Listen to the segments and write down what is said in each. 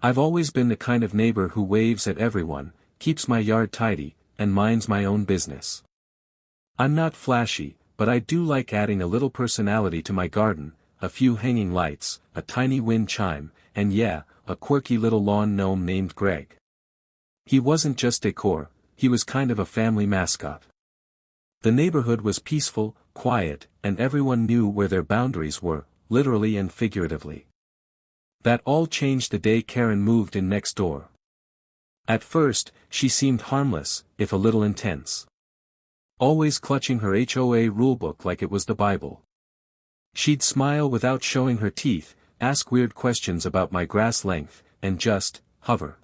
I've always been the kind of neighbor who waves at everyone, keeps my yard tidy, and minds my own business. I'm not flashy, but I do like adding a little personality to my garden, a few hanging lights, a tiny wind chime, and yeah, a quirky little lawn gnome named Greg. He wasn't just decor, he was kind of a family mascot. The neighborhood was peaceful, quiet, and everyone knew where their boundaries were, literally and figuratively. That all changed the day Karen moved in next door. At first, she seemed harmless, if a little intense. Always clutching her HOA rulebook like it was the Bible. She'd smile without showing her teeth, ask weird questions about my grass length, and just hover.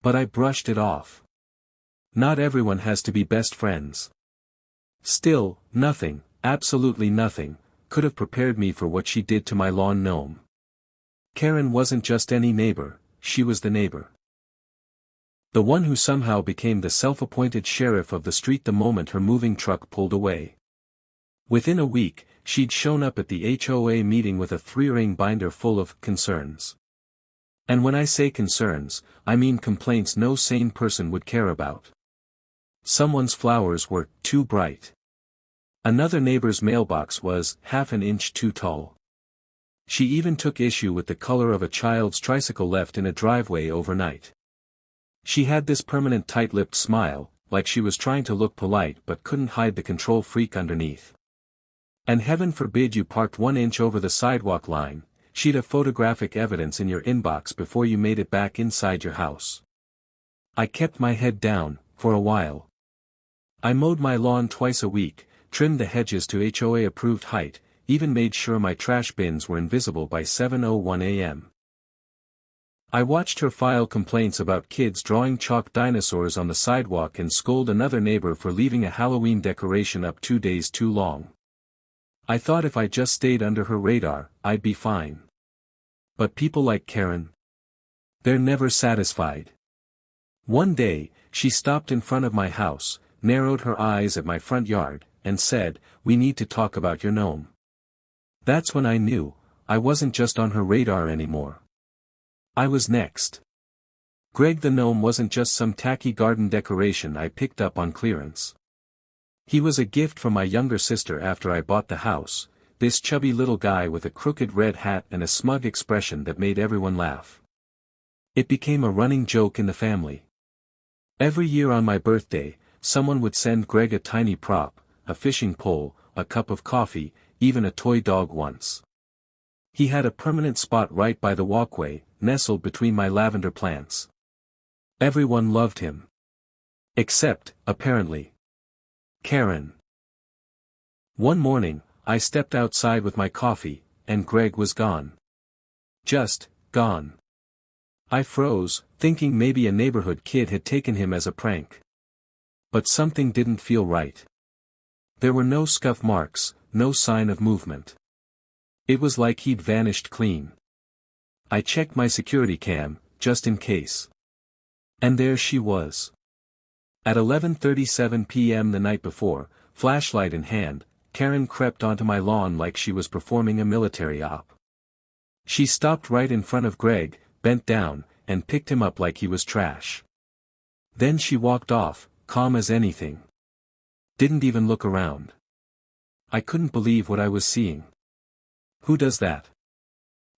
But I brushed it off. Not everyone has to be best friends. Still, nothing, absolutely nothing, could have prepared me for what she did to my lawn gnome. Karen wasn't just any neighbor, she was the neighbor. The one who somehow became the self-appointed sheriff of the street the moment her moving truck pulled away. Within a week, she'd shown up at the HOA meeting with a 3-ring binder full of concerns. And when I say concerns, I mean complaints no sane person would care about. Someone's flowers were too bright. Another neighbor's mailbox was half an inch too tall. She even took issue with the color of a child's tricycle left in a driveway overnight. She had this permanent tight-lipped smile, like she was trying to look polite but couldn't hide the control freak underneath. And heaven forbid you parked 1 inch over the sidewalk line, she'd have photographic evidence in your inbox before you made it back inside your house. I kept my head down, for a while. I mowed my lawn twice a week, trimmed the hedges to HOA-approved height, even made sure my trash bins were invisible by 7:01 a.m. I watched her file complaints about kids drawing chalk dinosaurs on the sidewalk and scold another neighbor for leaving a Halloween decoration up 2 days too long. I thought if I just stayed under her radar, I'd be fine. But people like Karen, they're never satisfied. One day, she stopped in front of my house, narrowed her eyes at my front yard, and said, "We need to talk about your gnome." That's when I knew, I wasn't just on her radar anymore. I was next. Greg the gnome wasn't just some tacky garden decoration I picked up on clearance. He was a gift from my younger sister after I bought the house, this chubby little guy with a crooked red hat and a smug expression that made everyone laugh. It became a running joke in the family. Every year on my birthday, someone would send Greg a tiny prop, a fishing pole, a cup of coffee, even a toy dog once. He had a permanent spot right by the walkway, nestled between my lavender plants. Everyone loved him. Except, apparently, Karen. One morning, I stepped outside with my coffee, and Greg was gone. Just, gone. I froze, thinking maybe a neighborhood kid had taken him as a prank. But something didn't feel right. There were no scuff marks, no sign of movement. It was like he'd vanished clean. I checked my security cam, just in case. And there she was. At 11:37 p.m. the night before, flashlight in hand, Karen crept onto my lawn like she was performing a military op. She stopped right in front of Greg, bent down, and picked him up like he was trash. Then she walked off, calm as anything. Didn't even look around. I couldn't believe what I was seeing. Who does that?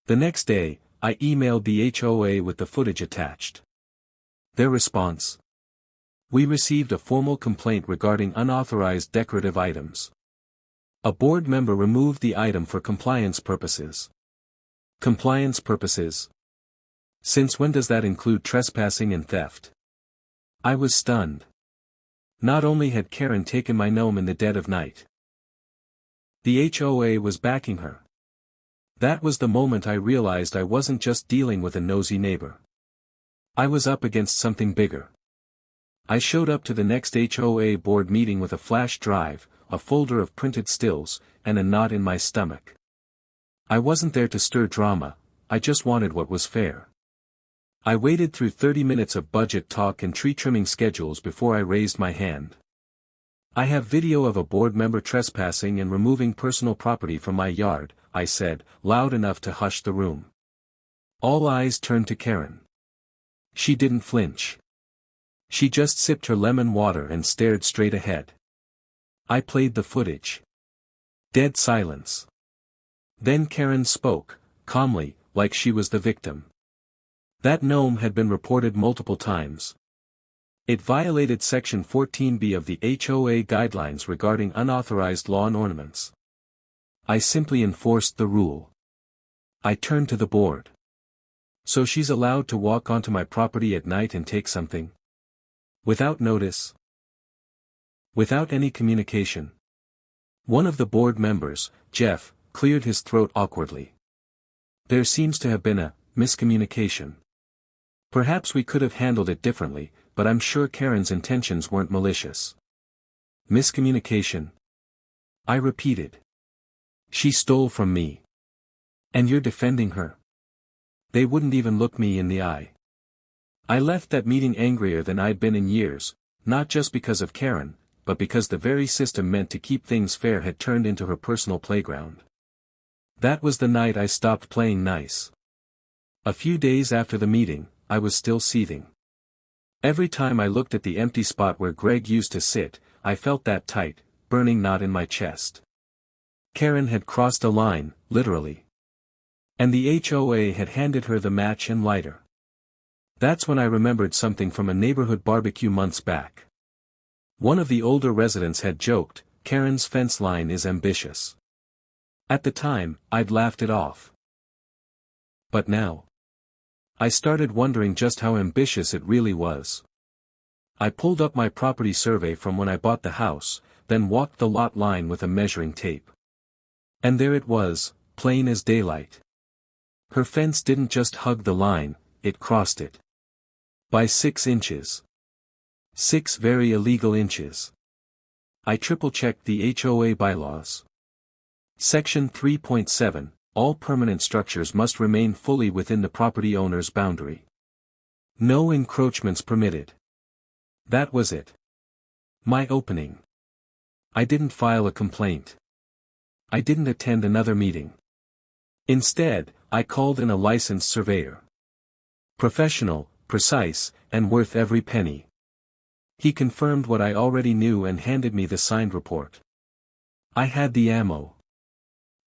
The next day, I emailed the HOA with the footage attached. Their response? We received a formal complaint regarding unauthorized decorative items. A board member removed the item for compliance purposes. Compliance purposes? Since when does that include trespassing and theft? I was stunned. Not only had Karen taken my gnome in the dead of night. The HOA was backing her. That was the moment I realized I wasn't just dealing with a nosy neighbor. I was up against something bigger. I showed up to the next HOA board meeting with a flash drive, a folder of printed stills, and a knot in my stomach. I wasn't there to stir drama, I just wanted what was fair. I waited through 30 minutes of budget talk and tree trimming schedules before I raised my hand. I have video of a board member trespassing and removing personal property from my yard, I said, loud enough to hush the room. All eyes turned to Karen. She didn't flinch. She just sipped her lemon water and stared straight ahead. I played the footage. Dead silence. Then Karen spoke, calmly, like she was the victim. That gnome had been reported multiple times. It violated Section 14B of the HOA guidelines regarding unauthorized lawn ornaments. I simply enforced the rule. I turned to the board. So she's allowed to walk onto my property at night and take something? Without notice? Without any communication? One of the board members, Jeff, cleared his throat awkwardly. There seems to have been a miscommunication. Perhaps we could have handled it differently, but I'm sure Karen's intentions weren't malicious. Miscommunication? I repeated. She stole from me. And you're defending her? They wouldn't even look me in the eye. I left that meeting angrier than I'd been in years, not just because of Karen, but because the very system meant to keep things fair had turned into her personal playground. That was the night I stopped playing nice. A few days after the meeting, I was still seething. Every time I looked at the empty spot where Greg used to sit, I felt that tight, burning knot in my chest. Karen had crossed a line, literally. And the HOA had handed her the match and lighter. That's when I remembered something from a neighborhood barbecue months back. One of the older residents had joked, "Karen's fence line is ambitious." At the time, I'd laughed it off. But now, I started wondering just how ambitious it really was. I pulled up my property survey from when I bought the house, then walked the lot line with a measuring tape. And there it was, plain as daylight. Her fence didn't just hug the line, it crossed it. By 6 inches. 6 very illegal inches. I triple-checked the HOA bylaws. Section 3.7, all permanent structures must remain fully within the property owner's boundary. No encroachments permitted. That was it. My opening. I didn't file a complaint. I didn't attend another meeting. Instead, I called in a licensed surveyor. Professional, precise, and worth every penny. He confirmed what I already knew and handed me the signed report. I had the ammo.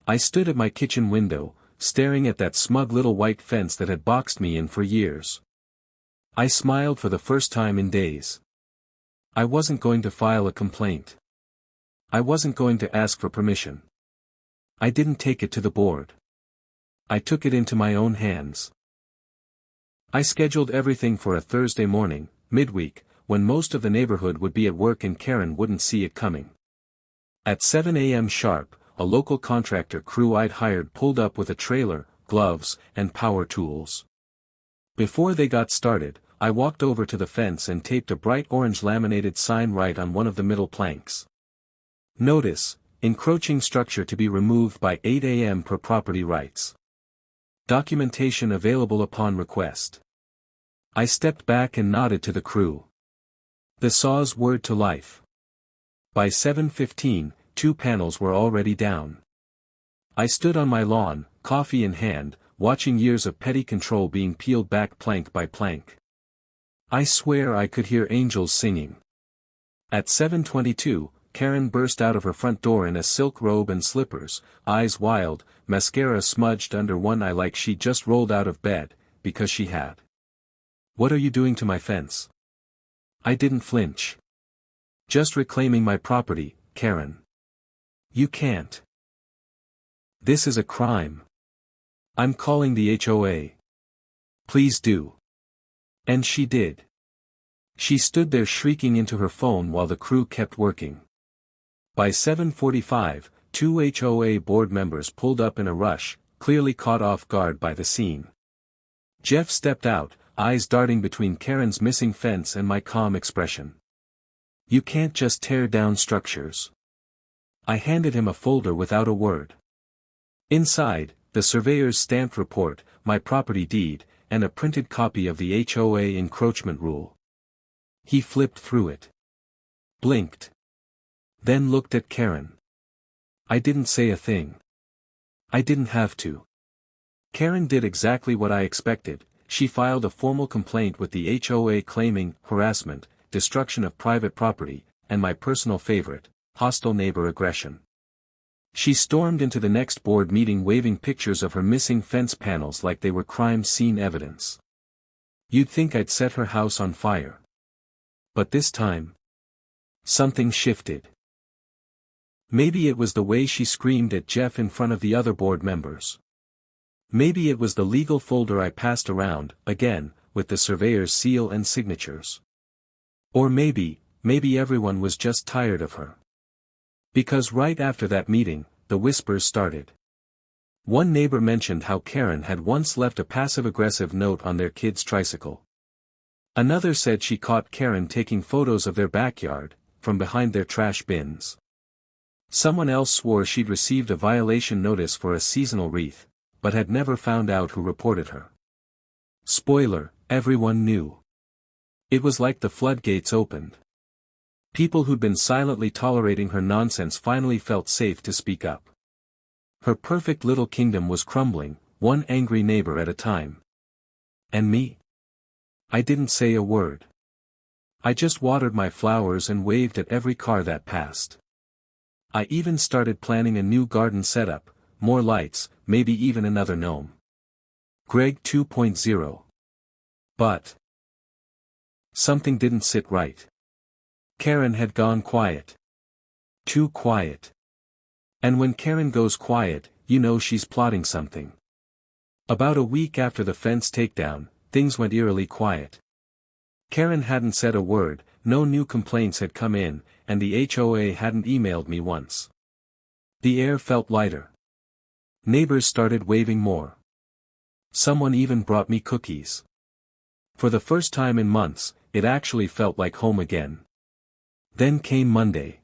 I stood at my kitchen window, staring at that smug little white fence that had boxed me in for years. I smiled for the first time in days. I wasn't going to file a complaint. I wasn't going to ask for permission. I didn't take it to the board. I took it into my own hands. I scheduled everything for a Thursday morning, midweek, when most of the neighborhood would be at work and Karen wouldn't see it coming. At 7 a.m. sharp, a local contractor crew I'd hired pulled up with a trailer, gloves, and power tools. Before they got started, I walked over to the fence and taped a bright orange laminated sign right on one of the middle planks. Notice, encroaching structure to be removed by 8 a.m. per property rights. Documentation available upon request. I stepped back and nodded to the crew. The saw's word to life. By 7:15, 2 panels were already down. I stood on my lawn, coffee in hand, watching years of petty control being peeled back plank by plank. I swear I could hear angels singing. At 7:22, Karen burst out of her front door in a silk robe and slippers, eyes wild, mascara smudged under one eye like she just rolled out of bed, because she had. "What are you doing to my fence?" I didn't flinch. "Just reclaiming my property, Karen." "You can't. This is a crime. I'm calling the HOA." "Please do." And she did. She stood there shrieking into her phone while the crew kept working. By 7:45, 2 HOA board members pulled up in a rush, clearly caught off guard by the scene. Jeff stepped out, eyes darting between Karen's missing fence and my calm expression. "You can't just tear down structures." I handed him a folder without a word. Inside, the surveyor's stamped report, my property deed, and a printed copy of the HOA encroachment rule. He flipped through it. Blinked. Then looked at Karen. I didn't say a thing. I didn't have to. Karen did exactly what I expected, she filed a formal complaint with the HOA claiming harassment, destruction of private property, and my personal favorite, hostile neighbor aggression. She stormed into the next board meeting waving pictures of her missing fence panels like they were crime scene evidence. You'd think I'd set her house on fire. But this time, something shifted. Maybe it was the way she screamed at Jeff in front of the other board members. Maybe it was the legal folder I passed around, again, with the surveyor's seal and signatures. Or maybe everyone was just tired of her. Because right after that meeting, the whispers started. One neighbor mentioned how Karen had once left a passive-aggressive note on their kid's tricycle. Another said she caught Karen taking photos of their backyard, from behind their trash bins. Someone else swore she'd received a violation notice for a seasonal wreath, but had never found out who reported her. Spoiler, everyone knew. It was like the floodgates opened. People who'd been silently tolerating her nonsense finally felt safe to speak up. Her perfect little kingdom was crumbling, one angry neighbor at a time. And me? I didn't say a word. I just watered my flowers and waved at every car that passed. I even started planning a new garden setup, more lights, maybe even another gnome. Greg 2.0. But something didn't sit right. Karen had gone quiet. Too quiet. And when Karen goes quiet, you know she's plotting something. About a week after the fence takedown, things went eerily quiet. Karen hadn't said a word, no new complaints had come in, and the HOA hadn't emailed me once. The air felt lighter. Neighbors started waving more. Someone even brought me cookies. For the first time in months, it actually felt like home again. Then came Monday.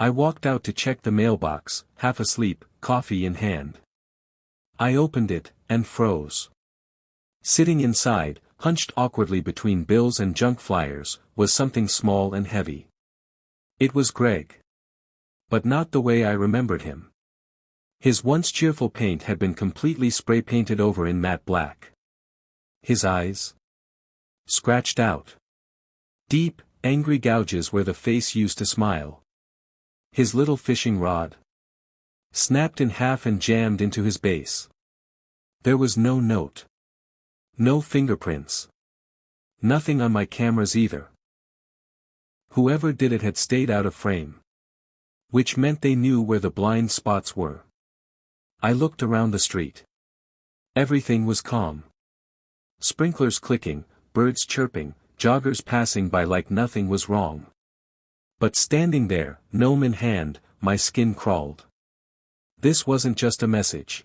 I walked out to check the mailbox, half asleep, coffee in hand. I opened it, and froze. Sitting inside, hunched awkwardly between bills and junk flyers, was something small and heavy. It was Greg. But not the way I remembered him. His once cheerful paint had been completely spray-painted over in matte black. His eyes? Scratched out. Deep, angry gouges where the face used to smile. His little fishing rod? Snapped in half and jammed into his base. There was no note. No fingerprints. Nothing on my cameras either. Whoever did it had stayed out of frame. Which meant they knew where the blind spots were. I looked around the street. Everything was calm. Sprinklers clicking, birds chirping, joggers passing by like nothing was wrong. But standing there, gnome in hand, my skin crawled. This wasn't just a message.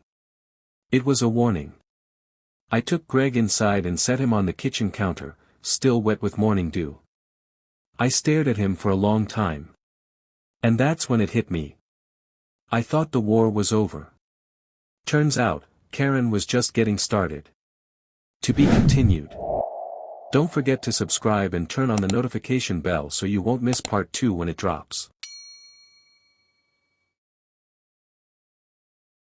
It was a warning. I took Greg inside and set him on the kitchen counter, still wet with morning dew. I stared at him for a long time. And that's when it hit me. I thought the war was over. Turns out, Karen was just getting started. To be continued. Don't forget to subscribe and turn on the notification bell so you won't miss part 2 when it drops.